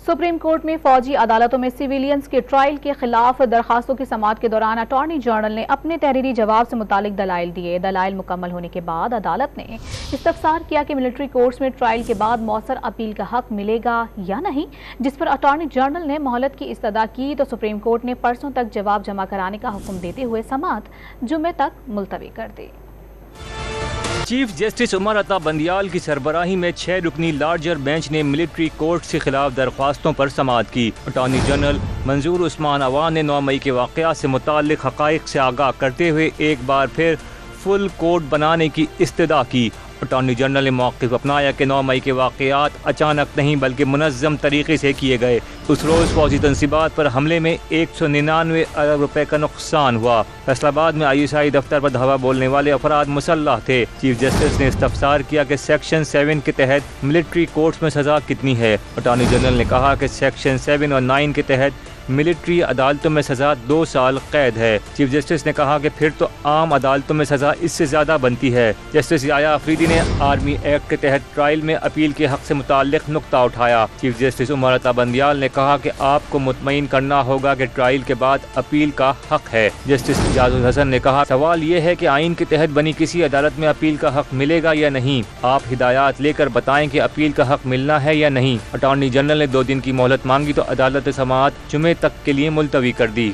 Supreme court میں فوجی عدالتوں میں سویلینز کے ٹرائل کے خلاف درخواستوں کی سماعت کے دوران اٹارنی جنرل نے اپنے تحریری جواب سے متعلق دلائل دیے۔ دلائل مکمل ہونے کے بعد عدالت نے استفسار کیا کہ ملٹری کورٹس میں ٹرائل کے بعد مؤثر اپیل کا حق ملے گا یا نہیں، جس پر اٹارنی جنرل نے مہلت کی استدعا کی تو سپریم کورٹ نے پرسوں تک جواب جمع کرانے کا حکم دیتے ہوئے سماعت جمعے تک ملتوی کر دی۔ چیف جسٹس عمر عطا بندیال کی سربراہی میں 6 رکنی لارجر بینچ نے ملٹری کورٹ کے خلاف درخواستوں پر سماعت کی۔ اٹارنی جنرل منظور عثمان عوان نے 9 مئی کے واقعات سے متعلق حقائق سے آگاہ کرتے ہوئے ایک بار پھر فل کورٹ بنانے کی استدعا کی۔ اٹارنی جنرل نے موقف اپنایا کہ 9 مئی کے واقعات اچانک نہیں بلکہ منظم طریقے سے کیے گئے۔ اس روز فوجی تنصیبات پر حملے میں 199 ارب روپے کا نقصان ہوا۔ فیصل آباد میں ISI دفتر پر دھاوا بولنے والے افراد مسلح تھے۔ چیف جسٹس نے استفسار کیا کہ سیکشن 7 کے تحت ملٹری کورٹس میں سزا کتنی ہے۔ اٹارنی جنرل نے کہا کہ سیکشن 7 اور 9 کے تحت ملٹری عدالتوں میں سزا 2 سال قید ہے۔ چیف جسٹس نے کہا کہ پھر تو عام عدالتوں میں سزا اس سے زیادہ بنتی ہے۔ جسٹس یحییٰ آفریدی نے آرمی ایکٹ کے تحت ٹرائل میں اپیل کے حق سے متعلق نقطہ اٹھایا۔ چیف جسٹس عمر عطا بندیال نے کہا کہ آپ کو مطمئن کرنا ہوگا کہ ٹرائل کے بعد اپیل کا حق ہے۔ جسٹس اعجاز الحسن نے کہا سوال یہ ہے کہ آئین کے تحت بنی کسی عدالت میں اپیل کا حق ملے گا یا نہیں۔ آپ ہدایات لے کر بتائیں کہ اپیل کا حق ملنا ہے یا نہیں۔ اٹارنی جنرل نے 2 دن کی مہلت مانگی تو عدالت سماعت جمعے تک کے لیے ملتوی کر دی۔